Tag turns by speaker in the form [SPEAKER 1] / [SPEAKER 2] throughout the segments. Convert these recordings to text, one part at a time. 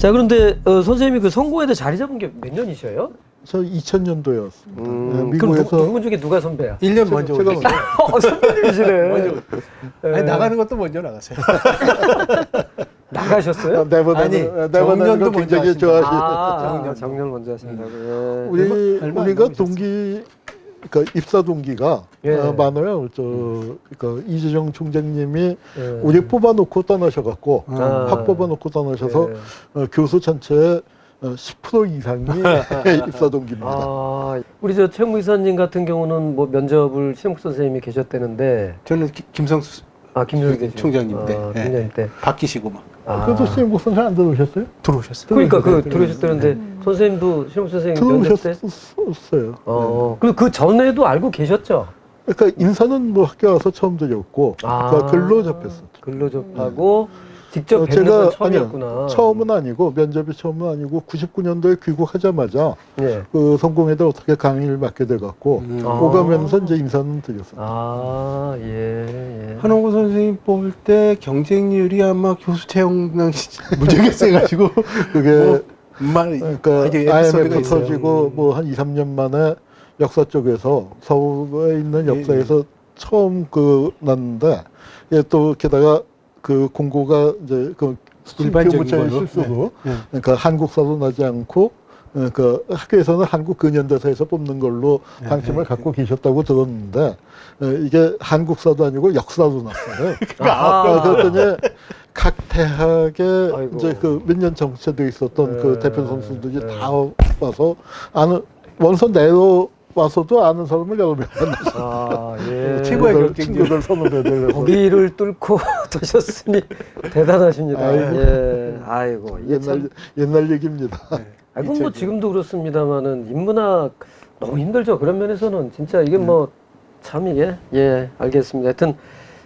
[SPEAKER 1] 자, 그런데 선생님이 그 성공회대 자리 잡은 게 몇 년이셔요?
[SPEAKER 2] 저 2000년도였습니다.
[SPEAKER 1] 그럼
[SPEAKER 2] 미국에서
[SPEAKER 1] 누구 중에 누가 선배야?
[SPEAKER 3] 1년 먼저
[SPEAKER 2] 제가
[SPEAKER 3] 오셨어요.
[SPEAKER 1] 선배님이시네.
[SPEAKER 3] 먼저.
[SPEAKER 1] 예.
[SPEAKER 3] 아니, 나가는 것도 먼저 나갔어요.
[SPEAKER 1] 나가셨어요?
[SPEAKER 3] 아니,
[SPEAKER 2] 내보내는
[SPEAKER 3] 정년도
[SPEAKER 2] 거 굉장히
[SPEAKER 3] 먼저
[SPEAKER 2] 좋아하시죠.
[SPEAKER 1] 정년 먼저 하신다고. 예.
[SPEAKER 3] 얼마 안
[SPEAKER 2] 우리가
[SPEAKER 3] 남으셨어요.
[SPEAKER 2] 동기, 그러니까 입사 동기가
[SPEAKER 1] 예.
[SPEAKER 2] 많아요. 그러니까 이재정 총장님이
[SPEAKER 1] 예.
[SPEAKER 2] 우리 뽑아놓고 떠나셔갖고
[SPEAKER 1] 아.
[SPEAKER 2] 확 뽑아놓고 떠나셔서
[SPEAKER 1] 예.
[SPEAKER 2] 교수 전체의 10% 이상이 입사 동기입니다.
[SPEAKER 1] 아, 우리 저 최무 이사님 같은 경우는 뭐 면접을 신욱 선생님이 계셨다는데,
[SPEAKER 3] 저는 김성수
[SPEAKER 1] 김정일
[SPEAKER 3] 총장님 때.
[SPEAKER 1] 아,
[SPEAKER 3] 예.
[SPEAKER 1] 총장님 때.
[SPEAKER 3] 바뀌시고 막
[SPEAKER 2] 그래도 신임 목사님 안 들어오셨어요?
[SPEAKER 3] 들어오셨어요.
[SPEAKER 1] 그러니까 들어오셨다는데 선생님도 신욱 선생님 면접 때.
[SPEAKER 2] 들어오셨어요.
[SPEAKER 1] 그리고 그 전에도 알고 계셨죠?
[SPEAKER 2] 그러니까 인사는 뭐 학교 와서 처음 드렸고, 그러니까 글로 접했었죠.
[SPEAKER 1] 글로 접하고 직접 뵙는
[SPEAKER 2] 제가
[SPEAKER 1] 건 처음이었구나.
[SPEAKER 2] 처음은 아니고 면접이 처음은 아니고 99년도에 귀국하자마자
[SPEAKER 1] 예.
[SPEAKER 2] 그 성공회대 어떻게 강의를 맡게 돼갖고 오가면서 이제 인사는 드렸어요.
[SPEAKER 1] 아, 예.
[SPEAKER 3] 한홍구 선생님 뽑을 때 경쟁률이 아마 교수 채용량 무지하게 세가지고
[SPEAKER 2] 그게
[SPEAKER 3] 그러니까
[SPEAKER 2] IMF 터지고 뭐 한 2, 3년 만에 역사 쪽에서 서울에 있는 역사에서 처음 났는데 또 게다가 그 공고가 이제 그
[SPEAKER 3] 일반적인
[SPEAKER 2] 교무처의
[SPEAKER 3] 걸로?
[SPEAKER 2] 실수로
[SPEAKER 3] 네.
[SPEAKER 2] 그러니까 한국사도 나지 않고 그 학교에서는 한국 근현대사에서 뽑는 걸로 방침을 갖고 계셨다고 들었는데 이게 한국사도 아니고 역사도 났어요. 그랬더니 각 대학에
[SPEAKER 1] 아이고.
[SPEAKER 2] 이제 그 몇 년 정체돼 있었던 그 대표 선수들이 다 와서 아는 원서 내로 와서도 아는 사람을 여러 명 만났어요.
[SPEAKER 1] 예.
[SPEAKER 3] 최고의 경쟁률.
[SPEAKER 2] 친구들 선후배들.
[SPEAKER 1] 고비를 뚫고 도셨으니 대단하십니다.
[SPEAKER 2] 아이고.
[SPEAKER 1] 예. 아이고. 이게 참.
[SPEAKER 2] 옛날 얘기입니다.
[SPEAKER 1] 그건 뭐 지금도 그렇습니다만은 인문학 너무 힘들죠. 그런 면에서는 진짜 이게 뭐 참 이게 알겠습니다. 하여튼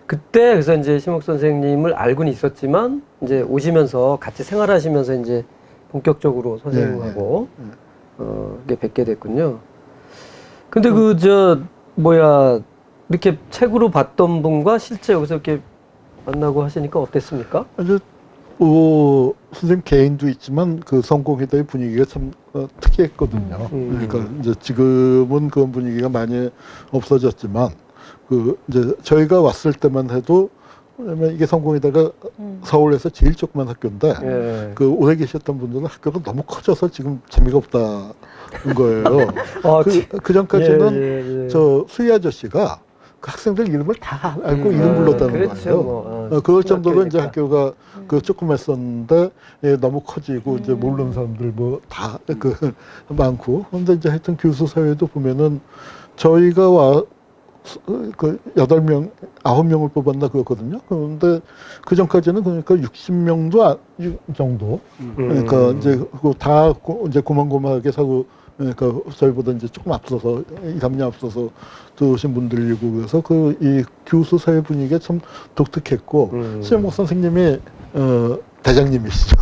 [SPEAKER 1] 그때 그래서 이제 심욱 선생님을 알고는 있었지만 이제 오시면서 같이 생활하시면서 이제 본격적으로 선생님하고 이렇게 뵙게 됐군요. 근데 이렇게 책으로 봤던 분과 실제 여기서 이렇게 만나고 하시니까 어땠습니까?
[SPEAKER 2] 아주 선생님 개인도 있지만 그 성공회대의 분위기가 참 특이했거든요. 그러니까 이제 지금은 그런 분위기가 많이 없어졌지만 이제 저희가 왔을 때만 해도 왜냐면 이게 성공회대가 서울에서 제일 조그만 학교인데 그 오래 계셨던 분들은 학교가 너무 커져서 지금 재미가 없다는 거예요. 그 전까지는 저 수희 아저씨가 그 학생들 이름을 다 알고 이름 불렀다는
[SPEAKER 1] 그렇죠,
[SPEAKER 2] 거예요. 그럴 정도로 이제 학교가 조그맸었는데 너무 커지고 이제 모르는 사람들 뭐 다 많고. 그런데 이제 하여튼 교수 사회도 보면은 저희가 그 8명, 9명을 뽑았나 그렇거든요. 그런데 그 전까지는 그러니까 60명도 정도. 그러니까 이제 다 이제 고만고만하게 사고. 그러니까 저희보다 이제 조금 앞서서 2, 3년 앞서서 들어오신 분들이고 그래서 이 교수 사회 분위기가 참 독특했고 시험목 선생님이 대장님이시죠.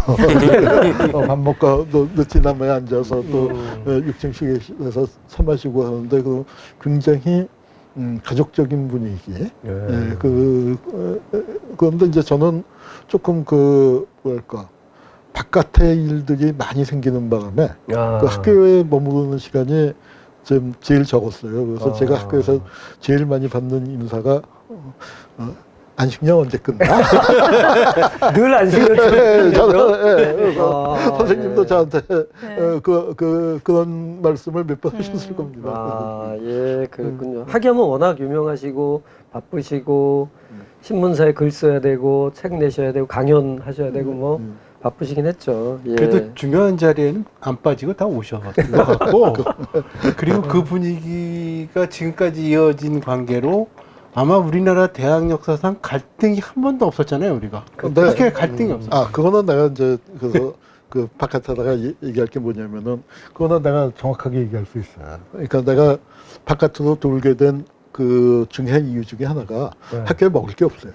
[SPEAKER 2] 밥 먹고 늦지나마에 앉아서 또 6층씩에서 차 마시고 하는데 굉장히 가족적인 분위기. 그런데 이제 저는 조금 뭐랄까. 바깥의 일들이 많이 생기는 바람에 그 학교에 머무르는 시간이 좀 제일 적었어요. 그래서 제가 학교에서 제일 많이 받는 인사가 안식년 언제 끝나?
[SPEAKER 1] 늘 안식년.
[SPEAKER 2] 선생님도 저한테 그런 말씀을 몇 번 하셨을 겁니다.
[SPEAKER 1] 그렇군요. 학염은 워낙 유명하시고 바쁘시고 신문사에 글 써야 되고 책 내셔야 되고 강연하셔야 되고 뭐 바쁘시긴 했죠.
[SPEAKER 3] 그래도 중요한 자리에는 안 빠지고 다 오셔갖고 그리고 그 분위기가 지금까지 이어진 관계로 아마 우리나라 대학 역사상 갈등이 한 번도 없었잖아요, 우리가. 그렇게 갈등이 없었어요.
[SPEAKER 2] 그거는 내가 이제 그래서 그 바깥에다가 얘기할 게 뭐냐면은 그거는 내가 정확하게 얘기할 수 있어요. 그러니까 내가 바깥으로 돌게 된 그 중요한 이유 중에 하나가 학교에 먹을 게 없어요.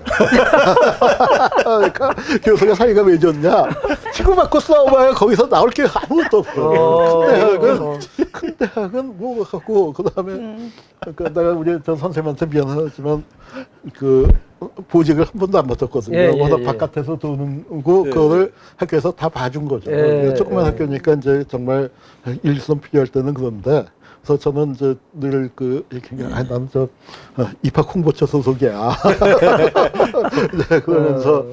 [SPEAKER 2] 그러니까 교수가 사이가 왜 좋냐? 치고받고 싸워봐야 거기서 나올 게 아무것도 없어. 큰 대학은 뭐 갖고 그다음에 그러니까 내가 우리 전 선생님한테 미안하지만 보직을 한 번도 안 맡았거든요.
[SPEAKER 1] 예, 예,
[SPEAKER 2] 워낙
[SPEAKER 1] 예.
[SPEAKER 2] 바깥에서 도는 거 그거를 학교에서 다 봐준 거죠.
[SPEAKER 1] 예,
[SPEAKER 2] 조그만
[SPEAKER 1] 예.
[SPEAKER 2] 학교니까 이제 정말 일선 필요할 때는 그런데. 그래서 저는 이제 늘 이렇게 나는 입학 홍보처 소속이야. 네, 그러면서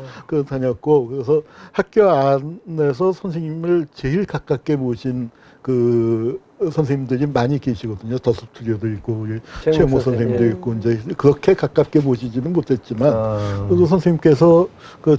[SPEAKER 2] 다녔고 그래서 학교 안에서 선생님을 제일 가깝게 모신 선생님들이 많이 계시거든요. 더스투디오도 있고 우리 최모 선생님도
[SPEAKER 1] 예.
[SPEAKER 2] 있고 이제 그렇게 가깝게 모시지는 못했지만
[SPEAKER 1] 그
[SPEAKER 2] 선생님께서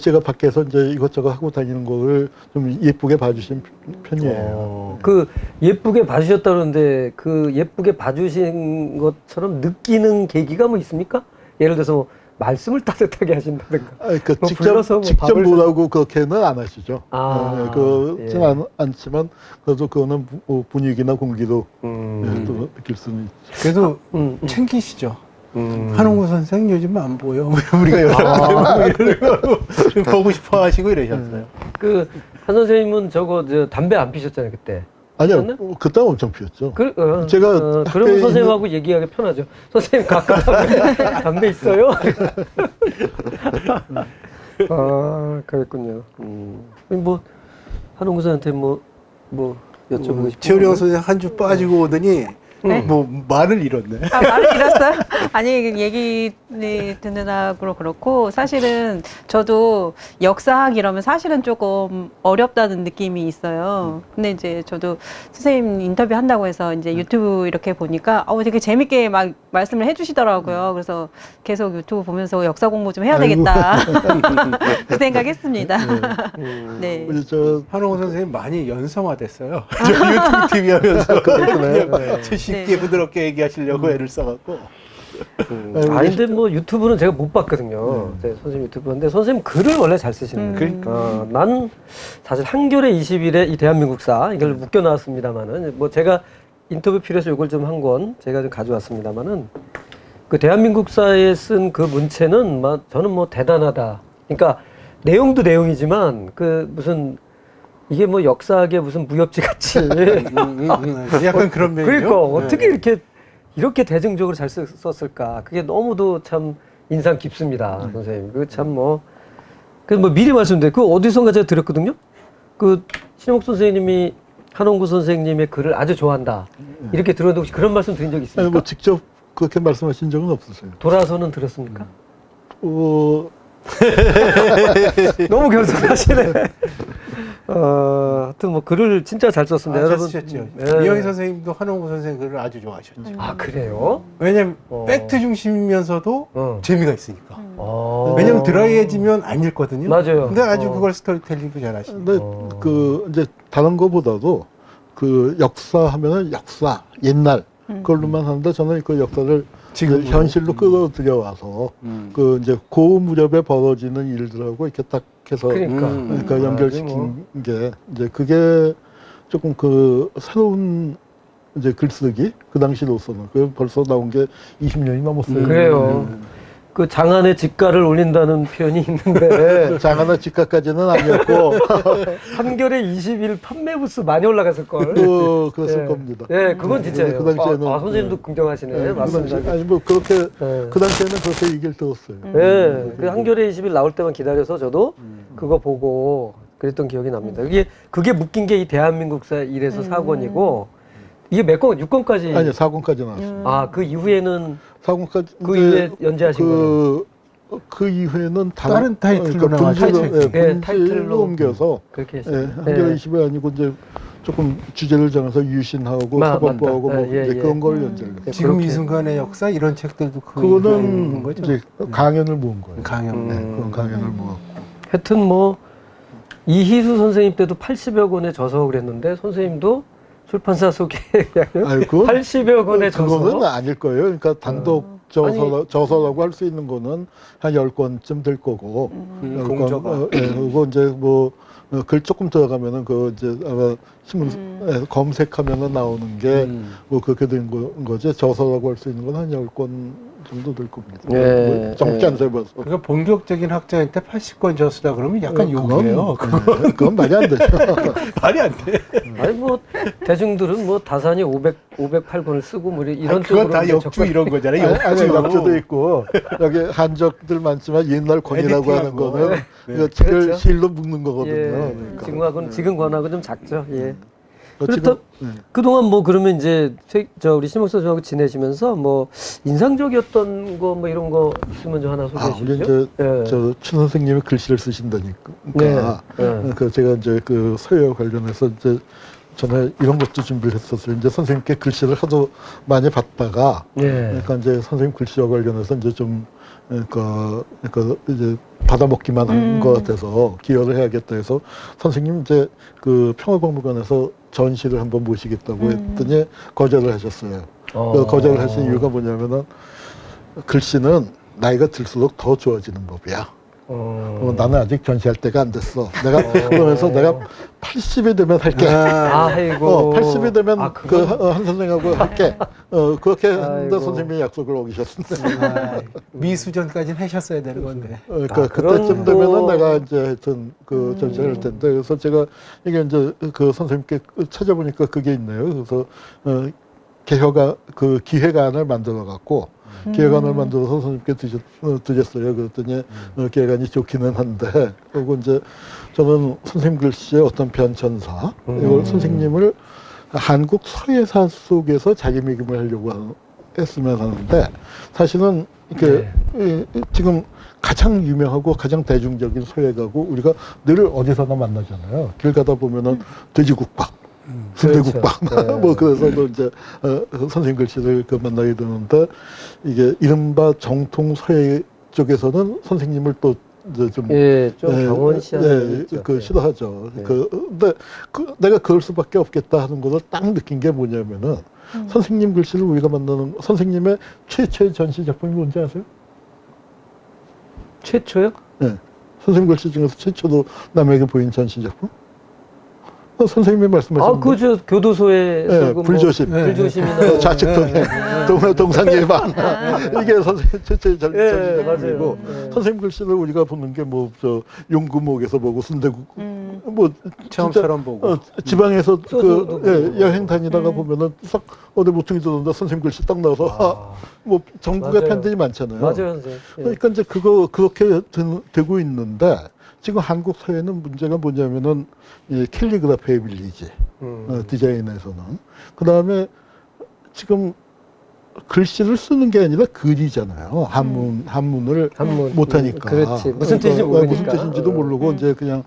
[SPEAKER 2] 제가 밖에서 이제 이것저것 하고 다니는 거를 좀 예쁘게 봐주신 편이에요.
[SPEAKER 1] 그 예쁘게 봐주셨다는데 그 예쁘게 봐주신 것처럼 느끼는 계기가 뭐 있습니까? 예를 들어서 뭐 말씀을 따뜻하게 하신다든가. 뭐 불러서 뭐
[SPEAKER 2] 직접
[SPEAKER 1] 밥을
[SPEAKER 2] 뭐라고 그렇게는 안 하시죠.
[SPEAKER 1] 아,
[SPEAKER 2] 그렇진
[SPEAKER 1] 예.
[SPEAKER 2] 않지만 그래도 그거는 분위기나 공기도 또 느낄 수는 있죠.
[SPEAKER 3] 그래도 챙기시죠.
[SPEAKER 1] 음.
[SPEAKER 3] 한홍구 선생 요즘 안 보여. 뭐 우리가 연락을 좀 보고 싶어 하시고 이러셨어요.
[SPEAKER 1] 한 선생님은 저 담배 안 피셨잖아요 그때.
[SPEAKER 2] 아니요,
[SPEAKER 1] 피셨나?
[SPEAKER 2] 그때 엄청 피웠죠.
[SPEAKER 1] 그러면
[SPEAKER 2] 제가 학교에
[SPEAKER 1] 선생님하고 얘기하기 편하죠. 선생님 가끔 담배 있어요? 아 그랬군요. 뭐 한홍구 선생한테 뭐 여쭤보고 싶은
[SPEAKER 3] 최우령
[SPEAKER 1] 거?
[SPEAKER 3] 선생 한 주 빠지고 오더니
[SPEAKER 4] 네?
[SPEAKER 3] 뭐 말을 잃었네.
[SPEAKER 4] 아, 말을 잃었어요? 아니, 얘기 듣느라고 그렇고, 사실은 저도 역사학 이러면 사실은 조금 어렵다는 느낌이 있어요. 근데 이제 저도 선생님 인터뷰 한다고 해서 이제 유튜브 이렇게 보니까, 되게 재밌게 막 말씀을 해주시더라고요. 그래서 계속 유튜브 보면서 역사 공부 좀 해야 되겠다. 그 생각했습니다. 네.
[SPEAKER 2] 우리 저
[SPEAKER 3] 한홍구 선생님 많이 연성화됐어요. 저 유튜브 TV 하면서 그냥 쉽게
[SPEAKER 4] 네.
[SPEAKER 3] 부드럽게 얘기하시려고 애를 써갖고.
[SPEAKER 1] 근데 뭐 유튜브는 제가 못 봤거든요. 제 선생님 유튜브. 근데 선생님 글을 원래 잘 쓰시는 거예요.
[SPEAKER 3] 그러니까.
[SPEAKER 1] 난 사실 한겨레 20일에 이 대한민국사 이걸 묶여 나왔습니다만은 뭐 제가 인터뷰 필요해서 이걸 좀 한 권 제가 좀 가져왔습니다만은 그 대한민국사에 쓴 그 문체는 저는 뭐 대단하다. 그러니까 내용도 내용이지만 무슨 이게 뭐 역사학의 무슨 무협지 같이
[SPEAKER 3] 약간 그런 면이요.
[SPEAKER 1] 그러니까 어떻게 이렇게 대중적으로 잘 썼을까? 그게 너무도 참 인상 깊습니다, 선생님. 그뭐 미리 말씀드려요. 그 어디선가 제가 들었거든요. 신옥 선생님이 한홍구 선생님의 글을 아주 좋아한다. 이렇게 들었는데 혹시 그런 말씀 드린 적 있습니까?
[SPEAKER 2] 아니, 뭐 직접 그렇게 말씀하신 적은 없으세요.
[SPEAKER 1] 돌아서는 들었습니까?
[SPEAKER 2] 너무
[SPEAKER 1] 겸손하시네. 하여튼 뭐 글을 진짜 잘 썼습니다.
[SPEAKER 3] 잘
[SPEAKER 1] 여러분.
[SPEAKER 3] 쓰셨죠.
[SPEAKER 1] 네.
[SPEAKER 3] 이영희 선생님도 한홍구 선생 글을 아주 좋아하셨죠.
[SPEAKER 1] 아 그래요?
[SPEAKER 3] 왜냐면
[SPEAKER 1] 어.
[SPEAKER 3] 팩트 중심이면서도 재미가 있으니까. 왜냐면 드라이해지면 안 읽거든요.
[SPEAKER 1] 맞아요.
[SPEAKER 3] 근데 아주 그걸 스토리텔링도 잘하시고.
[SPEAKER 2] 근데 이제 다른 거보다도 역사 하면은 역사 옛날 그걸로만 하는데 저는 그 역사를 지금 현실로 끌어들여 와서 이제 고 무렵에 벌어지는 일들하고 이렇게 딱 해서
[SPEAKER 1] 그러니까.
[SPEAKER 2] 연결시킨 게 이제 그게 조금 새로운 이제 글쓰기 그 당시로서는 벌써 나온 게 20년이 넘었어요.
[SPEAKER 1] 그래요. 그 장안의 집가를 올린다는 표현이 있는데
[SPEAKER 2] 장안의 집가까지는 아니었고
[SPEAKER 1] 한겨레 20일 판매 부수 많이 올라갔을 걸.
[SPEAKER 2] 그랬을
[SPEAKER 1] 네.
[SPEAKER 2] 겁니다.
[SPEAKER 1] 네, 그건 진짜예요.
[SPEAKER 2] 그 당시에는
[SPEAKER 1] 선생님도 긍정하시네.
[SPEAKER 2] 그
[SPEAKER 1] 맞습니다.
[SPEAKER 2] 당시, 아니 뭐 그렇게
[SPEAKER 1] 네.
[SPEAKER 2] 그 당시에는 그렇게 얘기를 들었어요.
[SPEAKER 1] 네, 그 한겨레 20일 나올 때만 기다려서 저도 그거 보고 그랬던 기억이 납니다. 그게 묶인 게 이 대한민국사 1에서 4권이고 이게 몇 권? 6권까지.
[SPEAKER 2] 아니 4권까지 나왔어요.
[SPEAKER 1] 그 이후에는
[SPEAKER 2] 4권까지
[SPEAKER 1] 그 이후에 연재하신 거예요.
[SPEAKER 2] 그 이후에는
[SPEAKER 3] 다른 타이틀로
[SPEAKER 2] 분지로,
[SPEAKER 3] 나왔죠.
[SPEAKER 1] 타이틀로
[SPEAKER 2] 분지로 옮겨서
[SPEAKER 1] 그렇게 했어요.
[SPEAKER 2] 한겨레 20일 아니고 이제 조금 주제를 정해서 유신하고 사법부하고
[SPEAKER 1] 맞다.
[SPEAKER 2] 이제 그런 걸 연재를 했어요.
[SPEAKER 3] 지금
[SPEAKER 1] 그렇게.
[SPEAKER 3] 이 순간의 역사 이런 책들도
[SPEAKER 2] 그거는
[SPEAKER 3] 거죠.
[SPEAKER 2] 이제 강연을 모은 거예요.
[SPEAKER 3] 강연.
[SPEAKER 2] 그런 강연을 모았고.
[SPEAKER 1] 하여튼 뭐 이희수 선생님 때도 80여 권의 저서를 했는데 선생님도 출판사 소개
[SPEAKER 2] 아니, 그건
[SPEAKER 1] 80여 권의
[SPEAKER 2] 그거는
[SPEAKER 1] 저서.
[SPEAKER 2] 아닐 거예요. 그러니까 단독 저서라고 할 수 있는 거는 한 10권쯤 될 거고.
[SPEAKER 3] 공저가.
[SPEAKER 2] 그리고 이제 글 조금 들어가면은 이제 아마 신문 검색하면은 나오는 게 뭐 그렇게 된 거지. 저서라고 할 수 있는 건 한 10권 정도 될 겁니다.
[SPEAKER 1] 예,
[SPEAKER 2] 뭐 정치 안 세봐서.
[SPEAKER 3] 그러니까 본격적인 학자한테 80권 줬으라 그러면 약간
[SPEAKER 2] 그건,
[SPEAKER 3] 욕이에요.
[SPEAKER 2] 그건 말이 안 되죠.
[SPEAKER 3] 말이 안 돼.
[SPEAKER 1] 아니 뭐 대중들은 뭐 다산이 508권을 쓰고 뭐 이런
[SPEAKER 3] 그건
[SPEAKER 1] 쪽으로
[SPEAKER 3] 다
[SPEAKER 1] 이제
[SPEAKER 3] 역주
[SPEAKER 1] 접근-
[SPEAKER 3] 이런 거잖아요.
[SPEAKER 2] 아니,
[SPEAKER 3] 역주.
[SPEAKER 2] 역주도 있고 여기 한적들 많지만 옛날 권이라고 하는
[SPEAKER 3] 에디팅하고.
[SPEAKER 2] 거는
[SPEAKER 3] 네.
[SPEAKER 2] 그 책을
[SPEAKER 1] 그렇죠.
[SPEAKER 2] 실로 묶는 거거든요.
[SPEAKER 1] 예,
[SPEAKER 2] 그러니까.
[SPEAKER 1] 지금 권하고 좀 작죠. 예.
[SPEAKER 2] 그러니까
[SPEAKER 1] 그렇다
[SPEAKER 2] 지금,
[SPEAKER 1] 그동안 뭐 그러면 이제 우리 신목 선수하고 지내시면서 뭐 인상적이었던 거 뭐 이런 거 있으면 좀 하나 소개해
[SPEAKER 2] 우리
[SPEAKER 1] 주시죠.
[SPEAKER 2] 이제
[SPEAKER 1] 예.
[SPEAKER 2] 춘 선생님이 글씨를 쓰신다니까.
[SPEAKER 1] 네. 네.
[SPEAKER 2] 그 제가 이제 그 서예와 관련해서 이제 전에 이런 것도 준비를 했었어요. 이제 선생님께 글씨를 하도 많이 받다가
[SPEAKER 1] 예.
[SPEAKER 2] 그러니까 이제 선생님 글씨와 관련해서 이제 좀 그러니까 이제 받아먹기만 한 것 같아서 기여를 해야겠다 해서 선생님 이제 그 평화박물관에서 전시를 한번 모시겠다고 했더니 거절을 하셨어요. 그 거절을 하신 이유가 뭐냐면은 글씨는 나이가 들수록 더 좋아지는 법이야. 나는 아직 전시할 때가 안 됐어. 내가 그러면서 내가 80이 되면 할게.
[SPEAKER 1] 아이고.
[SPEAKER 2] 80이 되면
[SPEAKER 1] 그건-
[SPEAKER 2] 한 선생하고 할게. 그렇게 했는데
[SPEAKER 1] 아이고.
[SPEAKER 2] 선생님이 약속을 어기셨는데.
[SPEAKER 3] 아, 미수전까지는 하셨어야 되는 건데.
[SPEAKER 2] 그러니까
[SPEAKER 1] 그런
[SPEAKER 2] 그때쯤
[SPEAKER 1] 거-
[SPEAKER 2] 되면은 내가 이제 하여튼 그 전시를 할 텐데 그래서 제가 이게 이제 그 선생님께 찾아보니까 그게 있네요. 그래서 개혁가 그 기획안을 만들어 갖고 기획안을 만들어서 선생님께 드렸어요. 그랬더니 기획안이 좋기는 한데 그리고 이제 저는 선생님 글씨의 어떤 변천사 이걸 선생님을 한국 서예사 속에서 자기매김을 하려고 했으면 하는데 사실은 이렇게 지금 가장 유명하고 가장 대중적인 서예가고 우리가 늘 어디서나 만나잖아요. 길 가다 보면은 돼지국밥, 순대국밥
[SPEAKER 1] 그렇죠. 네.
[SPEAKER 2] 뭐 그래서도 이제 선생님 글씨를 만나게 되는데 이게 이른바 정통 서예 쪽에서는 선생님을 또 이제 좀
[SPEAKER 1] 예, 좀 경원시하는 있죠.
[SPEAKER 2] 그 싫어하죠.
[SPEAKER 1] 네.
[SPEAKER 2] 근데 내가 그럴 수밖에 없겠다 하는 것을 딱 느낀 게 뭐냐면은 선생님 글씨를 우리가 만나는 선생님의 최초의 전시 작품이 뭔지 아세요?
[SPEAKER 1] 최초요?
[SPEAKER 2] 네. 선생님 글씨 중에서 최초로 남에게 보인 전시 작품? 선생님이 말씀하신
[SPEAKER 1] 그저 교도소에서
[SPEAKER 2] 네,
[SPEAKER 1] 그
[SPEAKER 2] 불조심.
[SPEAKER 1] 뭐 불조심이나
[SPEAKER 2] 좌측 동행, 동상 예방 이게 선생님 최초의
[SPEAKER 1] 예,
[SPEAKER 2] 전시작품이고
[SPEAKER 1] 맞아요.
[SPEAKER 2] 선생님 글씨를 우리가 보는 게 뭐 저 용구목에서 보고 순대국 뭐
[SPEAKER 3] 처음처럼 보고.
[SPEAKER 2] 지방에서
[SPEAKER 1] 소주도 보고.
[SPEAKER 2] 여행 다니다가 보면은 싹 어디 모퉁이 들어온다 선생님 글씨 딱 나와서 뭐 전국에
[SPEAKER 1] 맞아요.
[SPEAKER 2] 팬들이 많잖아요.
[SPEAKER 1] 맞아요, 선생님. 예.
[SPEAKER 2] 그러니까 이제 그렇게 되고 있는데 지금 한국 사회는 문제가 뭐냐면은 이 캘리그라피 에빌리지 디자인에서는 그 다음에 지금 글씨를 쓰는 게 아니라 글이잖아요. 한문을
[SPEAKER 1] 한문.
[SPEAKER 2] 못하니까.
[SPEAKER 1] 그렇지. 무슨 뜻인지
[SPEAKER 2] 그러니까
[SPEAKER 1] 모르니까.
[SPEAKER 2] 무슨 뜻인지도 모르고 이제 그냥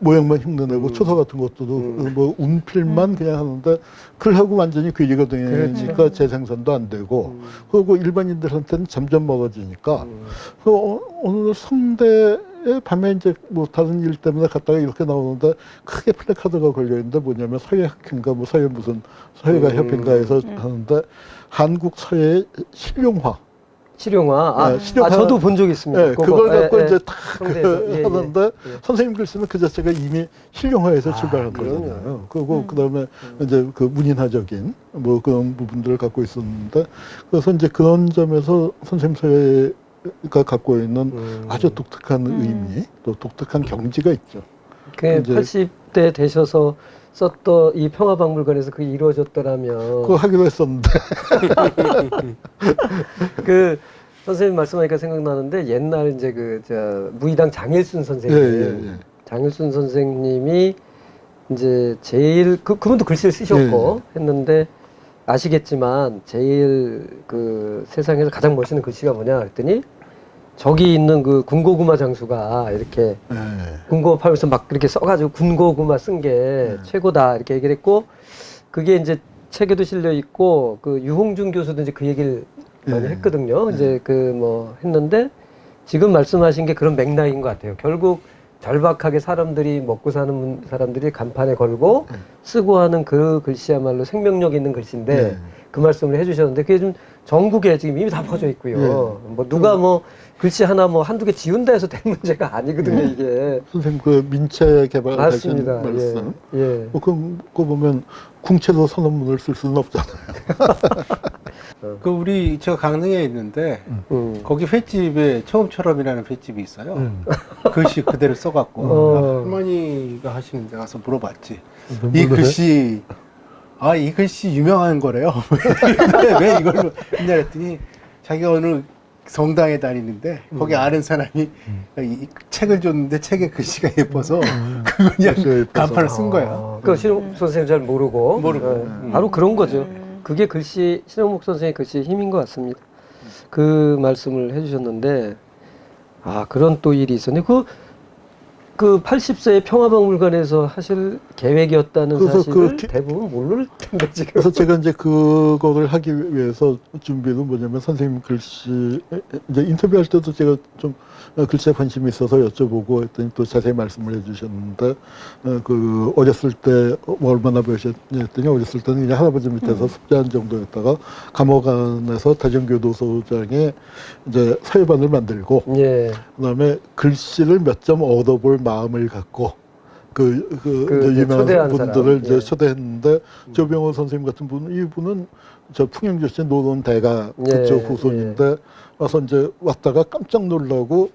[SPEAKER 2] 모양만 흉내내고 초서 같은 것도 뭐 운필만 그냥 하는데 글하고 완전히 괴리가 되니까
[SPEAKER 1] 그렇죠.
[SPEAKER 2] 재생산도 안 되고 그리고 일반인들한테는 점점 멀어지니까 그 어느 성대에 밤에 이제 뭐 다른 일 때문에 갔다가 이렇게 나오는데 크게 플래카드가 걸려 있는데 뭐냐면 서예학회인가 뭐 서예 무슨 서예가 협회인가에서 하는데 한국 서예의 실용화.
[SPEAKER 1] 실용화.
[SPEAKER 2] 네, 실용화.
[SPEAKER 1] 저도 본 적 있습니다.
[SPEAKER 2] 네, 그걸 갖고 이제 딱
[SPEAKER 1] 성대에서. 예,
[SPEAKER 2] 하는데
[SPEAKER 1] 예.
[SPEAKER 2] 선생님 글씨는 그 자체가 이미 실용화해서 출발한
[SPEAKER 1] 그럼요.
[SPEAKER 2] 거잖아요. 그리고 그다음에 이제 그 문인화적인 뭐 그런 부분들을 갖고 있었는데 그래서 이제 그런 점에서 선생님 서예가 갖고 있는 아주 독특한 의미 또 독특한 경지가 있죠.
[SPEAKER 1] 그
[SPEAKER 2] 이제
[SPEAKER 1] 80대 되셔서 썼던 이 평화박물관에서 그게 이루어졌더라면
[SPEAKER 2] 그거 하기로 했었는데
[SPEAKER 1] 그 선생님 말씀하니까 생각나는데 옛날 이제 무의당 장일순 선생님
[SPEAKER 2] 예.
[SPEAKER 1] 장일순 선생님이 이제 제일 그분도 글씨를 쓰셨고 했는데 아시겠지만 제일 그 세상에서 가장 멋있는 글씨가 뭐냐 그랬더니 저기 있는 그 군고구마 장수가 이렇게 군고 팔면서 막 이렇게 써가지고 군고구마 쓴 게 최고다 이렇게 얘기를 했고 그게 이제 책에도 실려 있고 그 유홍준 교수도 이제 그 얘기를 많이 했거든요. 이제 그 뭐 했는데 지금 말씀하신 게 그런 맥락인 것 같아요. 결국 절박하게 사람들이 먹고 사는 사람들이 간판에 걸고 쓰고 하는 그 글씨야말로 생명력 있는 글씨인데 그 말씀을 해주셨는데 그게 좀 전국에 지금 이미 다 퍼져 있고요. 뭐 누가 뭐 글씨 하나 뭐 한두 개 지운다 해서 될 문제가 아니거든요, 이게.
[SPEAKER 2] 선생님 그 민체 개발하신
[SPEAKER 1] 맞습니다.
[SPEAKER 2] 말씀.
[SPEAKER 1] 예.
[SPEAKER 2] 그거 보면 궁체로 선언문을 쓸 수는 없잖아요.
[SPEAKER 3] 그 우리 저 강릉에 있는데 거기 횟집에 처음처럼이라는 횟집이 있어요. 글씨 그대로 써갖고 할머니가 하시는 데 가서 물어봤지. 이 글씨 이 글씨 유명한 거래요. 왜 이걸로 했냐 했더니 자기가 어느 성당에 다니는데 거기 아는 사람이 이 책을 줬는데 책에 글씨가 예뻐서 그거 그냥 간판을 쓴 거예요.
[SPEAKER 1] 그 신홍 선생님 잘 모르고. 바로 그런 거죠. 그게 글씨, 신홍목 선생의 글씨의 힘인 것 같습니다. 그 말씀을 해주셨는데, 그런 또 일이 있었네. 그 80세의 평화박물관에서 하실 계획이었다는
[SPEAKER 2] 그래서
[SPEAKER 1] 사실을 대부분 모를 텐데, 지금.
[SPEAKER 2] 그래서 제가 이제 그거를 하기 위해서 준비는 뭐냐면 선생님 글씨 이제 인터뷰할 때도 제가 좀 글씨에 관심이 있어서 여쭤보고 했더니 또 자세히 말씀을 해주셨는데 그 어렸을 때 뭐 얼마나 배우셨냐 했더니 어렸을 때는 그냥 할아버지 밑에서 숙제한 정도였다가 감옥 안에서 대전교도소장에 이제 서예반을 만들고
[SPEAKER 1] 예.
[SPEAKER 2] 그다음에 글씨를 몇 점 얻어볼 마음을 갖고 그
[SPEAKER 1] 이제
[SPEAKER 2] 유명한
[SPEAKER 1] 초대한
[SPEAKER 2] 분들을
[SPEAKER 1] 사람.
[SPEAKER 2] 이제
[SPEAKER 1] 예.
[SPEAKER 2] 초대했는데 조병호 선생님 같은 분은 이분은 저 풍영 출신 노론 대가 그쪽
[SPEAKER 1] 예,
[SPEAKER 2] 후손인데 와서 이제 왔다가 깜짝 놀라고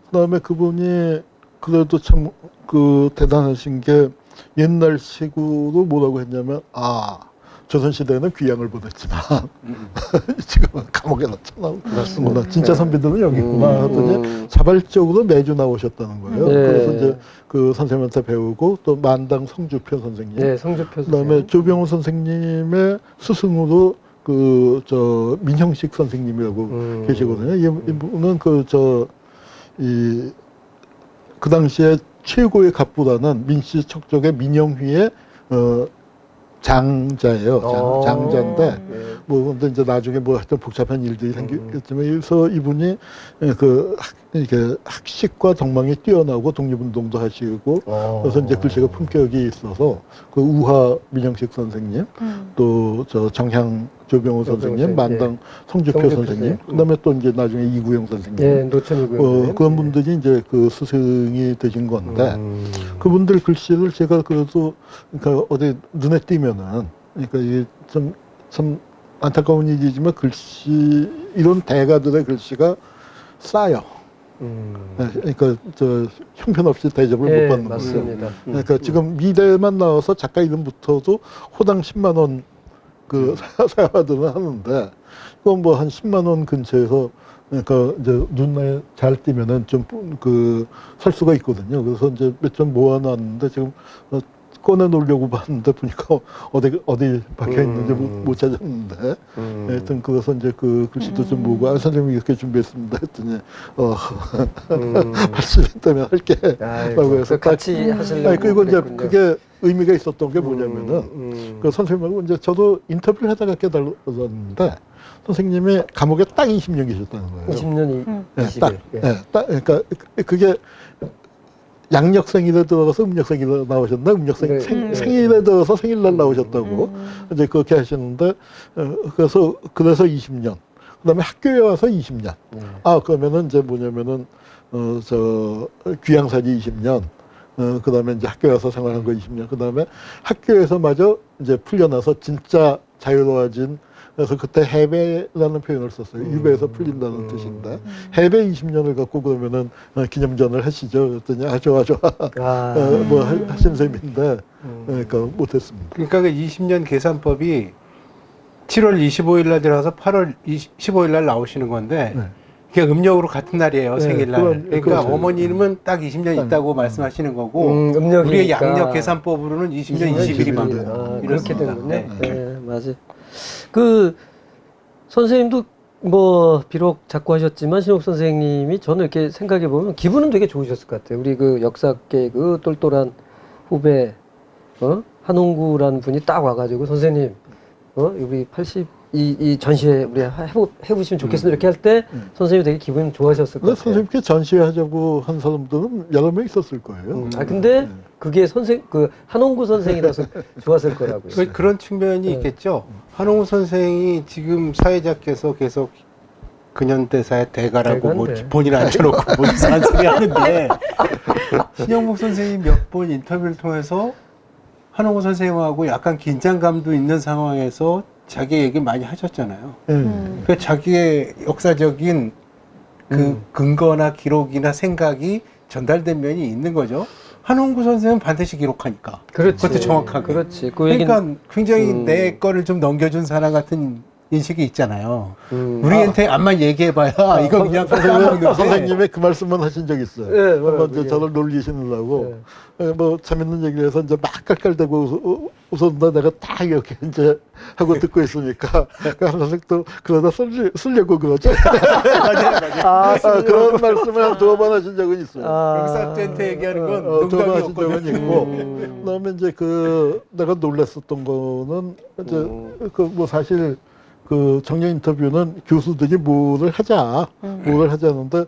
[SPEAKER 2] 그다음에 그분이 그래도 참 그 대단하신 게 옛날 식으로 뭐라고 했냐면 조선시대에는 귀양을 보냈지만 지금은 감옥에 넣잖아. 맞습니다. 진짜 선비들은 여기 있구나 하더니 자발적으로 매주 나오셨다는 거예요.
[SPEAKER 1] 네.
[SPEAKER 2] 그래서 이제 그 선생님한테 배우고 또 만당 성주표 선생님,
[SPEAKER 1] 예, 성주표
[SPEAKER 2] 그다음에
[SPEAKER 1] 선생님.
[SPEAKER 2] 조병호 선생님의 스승으로 그 저 민형식 선생님이라고 계시거든요. 이분은 그 당시에 최고의 갑부라는 민씨 척족의 민영휘의 장자예요. 장자인데
[SPEAKER 1] 예.
[SPEAKER 2] 뭐 근데 이제 나중에 뭐 하여튼 복잡한 일들이 생겼지만 그래서 이분이 이렇게 학식과 덕망이 뛰어나고 독립운동도 하시고 그래서 이제 글씨가 품격이 있어서 그 우화 민영식 선생님 또 저 정향 조병호 선생님 만당 성주표
[SPEAKER 1] 성주표
[SPEAKER 2] 선생님 그다음에 또 이제 나중에 이구영 선생님
[SPEAKER 1] 예, 노천 이구영.
[SPEAKER 2] 그런 분들이 이제 그 스승이 되신 건데 그분들 글씨를 제가 그래도 그러니까 어디 눈에 띄면은 그러니까 이게 참 안타까운 일이지만 글씨 이런 대가들의 글씨가 싸요. 네, 그러니까 저 형편없이 대접을
[SPEAKER 1] 예,
[SPEAKER 2] 못 받는 거예요.
[SPEAKER 1] 맞습니다.
[SPEAKER 2] 그러니까 지금 미대만 나와서 작가 이름 붙어도 호당 10만 원 그 사야들은 하는데 그건 뭐 한 10만 원 근처에서 그러니까 이제 눈에 잘 띄면은 좀 그 살 수가 있거든요. 그래서 이제 몇 점 모아놨는데 지금 꺼내 놓으려고 봤는데 보니까 어디 박혀 있는지 못 찾았는데 하여튼 그래서 이제 그 글씨도 좀 보고 선생님이 이렇게 준비했습니다 했더니 80인 때문에 할게 라고 해서
[SPEAKER 1] 같이 하시려고
[SPEAKER 2] 그리고 이제
[SPEAKER 1] 그랬군요.
[SPEAKER 2] 그게 의미가 있었던 게 뭐냐면은 그 선생님하고 이제 저도 인터뷰를 하다가 깨달았는데 선생님이 감옥에 딱 20년 계셨다는 거예요.
[SPEAKER 1] 20년이
[SPEAKER 2] 네,
[SPEAKER 1] 20일. 예.
[SPEAKER 2] 딱 그러니까 그게 양력생일에 들어가서 음력생일에 나오셨나?
[SPEAKER 1] 네.
[SPEAKER 2] 생일에 들어서 생일날 나오셨다고 이제 그렇게 하시는데 그래서 20년. 그다음에 학교에 와서 20년. 그러면은 이제 뭐냐면은 저 귀양사지 20년. 그다음에 이제 학교에 와서 생활한 거 20년. 그다음에 학교에서마저 이제 풀려나서 진짜 자유로워진 그래서 그때 해배라는 표현을 썼어요. 유배에서 풀린다는 뜻인데 해배 20년을 갖고 그러면은 기념전을 하시죠. 그랬더니 좋아 뭐 하신 셈인데 그러니까 못했습니다.
[SPEAKER 3] 그러니까 그 20년 계산법이 7월 25일 날 들어가서 8월 15일 날 나오시는 건데 그게 음력으로 같은 날이에요. 생일날. 그러니까
[SPEAKER 2] 그렇죠.
[SPEAKER 3] 어머님은 딱 20년 있다고 말씀하시는 거고
[SPEAKER 1] 음력이니까.
[SPEAKER 3] 우리의 양력 계산법으로는 20년 20일이 맞는
[SPEAKER 1] 그렇게
[SPEAKER 3] 이렇습니다.
[SPEAKER 1] 되는군요.
[SPEAKER 3] 네.
[SPEAKER 1] 네, 맞아요. 그 선생님도 뭐 비록 자꾸 하셨지만 신옥 선생님이 저는 이렇게 생각해 보면 기분은 되게 좋으셨을 것 같아요. 우리 그 역사계 그 똘똘한 후배 한홍구라는 분이 딱 와가지고 선생님 우리 이 전시회 우리 해보시면 좋겠습니다. 이렇게 할 때 선생님이 되게 기분 좋아하셨을 것
[SPEAKER 2] 근데
[SPEAKER 1] 같아요.
[SPEAKER 2] 선생님께 전시하자고 한 사람들은 여러 명 있었을 거예요.
[SPEAKER 1] 근데 그게 그 한홍구 선생이라서 좋았을 거라고요.
[SPEAKER 3] 그런 측면이 있겠죠. 한홍우 선생이 지금 사회자께서 계속 근현대사의 대가라고 뭐
[SPEAKER 1] 대가인데.
[SPEAKER 3] 본인 앉혀놓고 뭐 이상한 소리 하는데 신영목 선생이 몇 번 인터뷰를 통해서 한홍우 선생님하고 약간 긴장감도 있는 상황에서 자기 얘기 많이 하셨잖아요.
[SPEAKER 2] 예.
[SPEAKER 3] 그 자기의 역사적인 그 근거나 기록이나 생각이 전달된 면이 있는 거죠. 한홍구 선생은 반드시 기록하니까.
[SPEAKER 1] 그렇지.
[SPEAKER 3] 그것도 정확하게.
[SPEAKER 1] 그렇지. 그 얘기는
[SPEAKER 3] 그러니까 굉장히
[SPEAKER 1] 음.
[SPEAKER 3] 내 거를 좀 넘겨준 사람 같은 인식이 있잖아요.
[SPEAKER 1] 우리한테
[SPEAKER 3] 우리한테 암만 얘기해봐야 이거 그냥 까먹는데.
[SPEAKER 2] 선생님의 그 말씀만 하신 적 있어요.
[SPEAKER 1] 네, 뭐라고,
[SPEAKER 2] 한번 이제
[SPEAKER 1] 예.
[SPEAKER 2] 저를 놀리시느라고 뭐 재밌는 얘기를 해서 이제 막 깔깔대고 웃었는데 내가 딱 이렇게 이제 하고 듣고 있으니까 그 한 선생 또 그러다 쓰려고 그러죠.
[SPEAKER 3] 맞아요.
[SPEAKER 2] 그런 말씀을 한 두어 번 하신 적은 있어요.
[SPEAKER 3] 역사학자한테 얘기하는 건
[SPEAKER 2] 두어 번 하신
[SPEAKER 3] 농담이었거든.
[SPEAKER 2] 적은 있고 그다음에 이제 그 내가 놀랐었던 거는 이제 그 뭐 사실 그 정년 인터뷰는 교수들이 뭐를 하자는데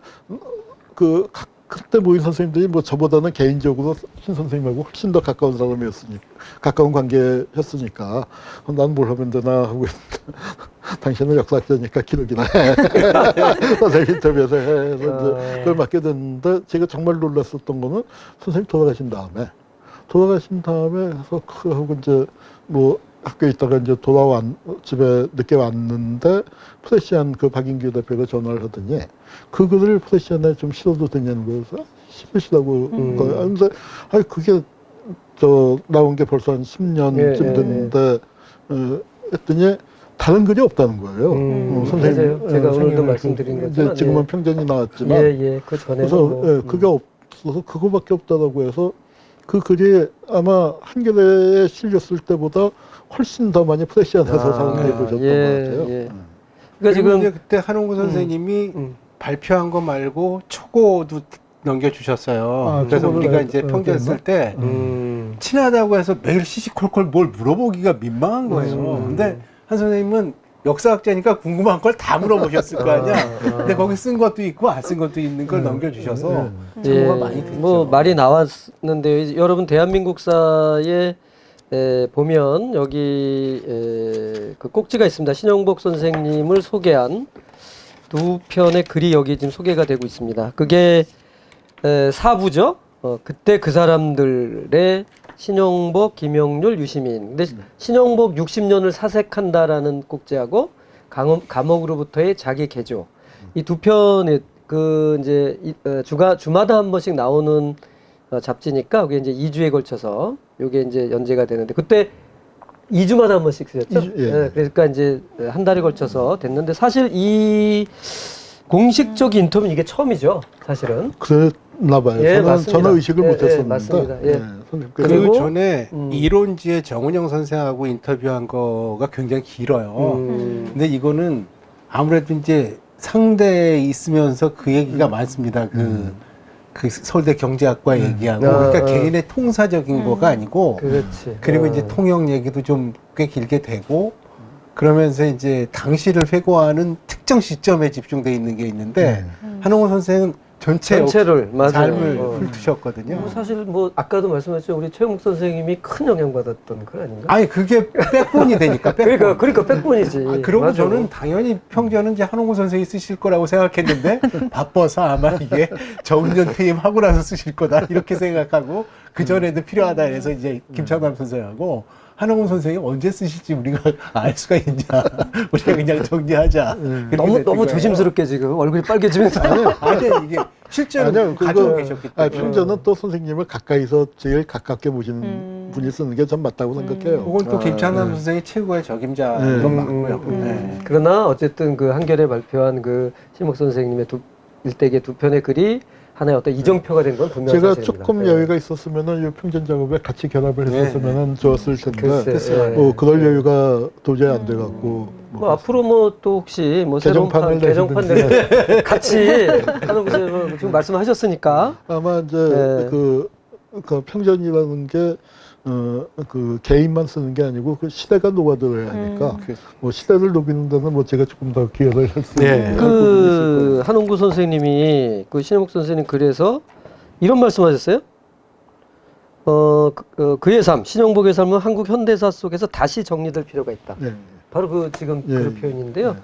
[SPEAKER 2] 그 그때 모인 선생님들이 뭐 저보다는 개인적으로 신 선생님하고 훨씬 더 가까운 사람이었으니까 가까운 관계였으니까 난 뭘 하면 되나 하고 있는데 당신은 역사학자니까 기록이나 해 선생님 인터뷰에서 해 해서 이제 그걸 맡게 됐는데 제가 정말 놀랐었던 거는 선생님 돌아가신 다음에 해서 그 하고 이제 뭐 학교에 있다가 이제 집에 늦게 왔는데 프레시안 그 박인규 대표가 전화를 하더니 그 글을 프레시안에 좀 실어도 되냐는 거여서 실으시라고 거예요. 근데 아니 그게 나온 게 벌써 한 10년쯤 됐는데 했더니 다른 글이 없다는 거예요.
[SPEAKER 1] 맞아요. 제가 오늘도 말씀드린 것처럼
[SPEAKER 2] 지금은 평전이 나왔지만
[SPEAKER 1] 그 전에
[SPEAKER 2] 그래서 그게 없어서 그거밖에 없다라고 해서 그 글이 아마 한겨레에 실렸을 때보다 훨씬 더 많이 프레시안에서 사용해 보셨던 것 같아요.
[SPEAKER 1] 그러니까
[SPEAKER 3] 그리고
[SPEAKER 1] 지금
[SPEAKER 3] 이제 그때 한홍구 선생님이 발표한 거 말고 초고도 넘겨주셨어요. 그래서 우리가 이제 평전 쓸 때 친하다고 해서 매일 시시콜콜 뭘 물어보기가 민망한 거예요. 근데 한 선생님은 역사학자니까 궁금한 걸 다 물어보셨을 거 아니야. 근데 거기 쓴 것도 있고 안 쓴 것도 있는 걸 넘겨주셔서 정보가 많이 됐죠.
[SPEAKER 1] 뭐 말이 나왔는데 여러분 대한민국사에 보면 여기 그 꼭지가 있습니다. 신영복 선생님을 소개한 두 편의 글이 여기 지금 소개가 되고 있습니다. 그게 사부죠. 그때 그 사람들의 신영복, 김영률, 유시민. 근데 신영복 60년을 사색한다라는 꼭지하고 감옥으로부터의 자기 개조. 이 두 편의 그 이제 주마다 한 번씩 나오는 잡지니까 그게 이제 2주에 걸쳐서 요게 이제 연재가 되는데 그때 2주마다 한 번씩 쓰였죠.
[SPEAKER 2] 예.
[SPEAKER 1] 그러니까 이제 한 달에 걸쳐서 됐는데 사실 이 공식적 인터뷰는 이게 처음이죠. 사실은.
[SPEAKER 2] 그랬나 봐요.
[SPEAKER 1] 예, 맞습니다.
[SPEAKER 2] 저는 의식을
[SPEAKER 1] 예,
[SPEAKER 2] 못했었는데.
[SPEAKER 1] 예, 맞습니다. 예.
[SPEAKER 2] 선생님께서
[SPEAKER 3] 그
[SPEAKER 1] 그리고
[SPEAKER 3] 전에 이론지의 정은영 선생하고 인터뷰한 거가 굉장히 길어요. 근데 이거는 아무래도 이제 상대에 있으면서 그 얘기가 많습니다. 그 서울대 경제학과 얘기하고 그러니까 개인의 통사적인 거가 아니고
[SPEAKER 1] 그렇지.
[SPEAKER 3] 그리고 이제 통역 얘기도 좀 꽤 길게 되고 그러면서 이제 당시를 회고하는 특정 시점에 집중돼 있는 게 있는데 한홍구 선생은
[SPEAKER 1] 전체를 맞아요.
[SPEAKER 3] 삶을 훑으셨거든요.
[SPEAKER 1] 뭐 사실 뭐 아까도 말씀하셨죠. 우리 최영국 선생님이 큰 영향받았던 거 아닌가?
[SPEAKER 3] 아니 그게 백본이 되니까 백본.
[SPEAKER 1] 그러니까 백본이지.
[SPEAKER 3] 그러고
[SPEAKER 1] 맞아.
[SPEAKER 3] 저는 당연히 평전은 이제 한홍구 선생이 쓰실 거라고 생각했는데 바빠서 아마 이게 정년 퇴임하고 나서 쓰실 거다 이렇게 생각하고 그 전에도 필요하다 해서 이제 김창남 선생하고 한홍구 선생이 언제 쓰실지 우리가 알 수가 있냐. 우리가 그냥 정리하자. 그렇게
[SPEAKER 1] 너무
[SPEAKER 3] 됐던 거예요.
[SPEAKER 1] 조심스럽게 지금 얼굴이 빨개지면서
[SPEAKER 3] 아니 이게 실제로 가지고 계셨기 때문에.
[SPEAKER 2] 평전은 또 선생님을 가까이서 제일 가깝게 모시는 분이 쓰는 게 전 맞다고 생각해요.
[SPEAKER 3] 그건 또 김창남 선생이 최고의 적임자인 건 맞고요. 네.
[SPEAKER 1] 그러나 어쨌든 그 한겨레 발표한 그 신목 선생님의 일대기의 두 편의 글이 하나의 어떤 이정표가 된 건 분명한
[SPEAKER 2] 제가
[SPEAKER 1] 사실입니다.
[SPEAKER 2] 조금 여유가 있었으면은 이 평전 작업에 같이 결합을 했었으면은 좋았을 텐데
[SPEAKER 1] 글쎄,
[SPEAKER 2] 그럴 여유가 도저히 안 돼갖고
[SPEAKER 1] 뭐 앞으로 뭐 또 혹시 뭐 새로운
[SPEAKER 2] 개정판을
[SPEAKER 1] 개정판을 같이 하는 것에 뭐 지금 말씀하셨으니까
[SPEAKER 2] 아마 이제 그 평전이라는 게 그 개인만 쓰는 게 아니고 그 시대가 녹아들어야 하니까 뭐 시대를 녹이는 데는 뭐 제가 조금 더 기여를 할 수 있는
[SPEAKER 1] 그 한홍구 선생님이 그 신영복 선생님 글에서 이런 말씀하셨어요. 그의 삶, 신영복의 삶은 한국 현대사 속에서 다시 정리될 필요가 있다.
[SPEAKER 2] 네.
[SPEAKER 1] 바로 그 지금
[SPEAKER 2] 예.
[SPEAKER 1] 그 표현인데요.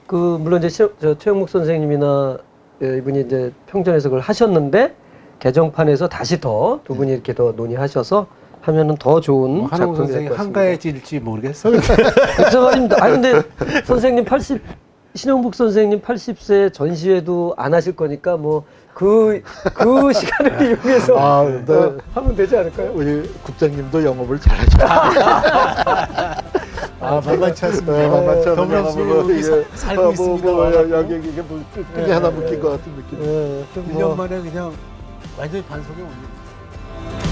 [SPEAKER 1] 그 물론 이제 최영목 선생님이나 이분이 이제 평전에서 그걸 하셨는데 개정판에서 다시 더 두 분이 이렇게 더 논의하셔서 하면은 더 좋은
[SPEAKER 3] 한홍
[SPEAKER 1] 작품이 될
[SPEAKER 3] 선생이
[SPEAKER 1] 것 같습니다.
[SPEAKER 3] 한가해질지 모르겠어요.
[SPEAKER 1] 그래서 말입니다. 아 근데 선생님 신영복 선생님 80세 전시회도 안 하실 거니까 뭐 그 시간을 이용해서
[SPEAKER 2] 아, 근데
[SPEAKER 1] 하면 되지 않을까요?
[SPEAKER 2] 우리 국장님도 영업을 잘하죠.
[SPEAKER 3] 만만치 않습니다.
[SPEAKER 2] 만만치 않은
[SPEAKER 3] 더불어민주당이
[SPEAKER 2] 영업으로 이게
[SPEAKER 3] 살고 있습니다.
[SPEAKER 2] 여기 이게 뭐 끈이 하나 묶인 것 같은 느낌.
[SPEAKER 1] 예, 좀
[SPEAKER 3] 1년 만에 그냥 완전히 반성에 올립니다.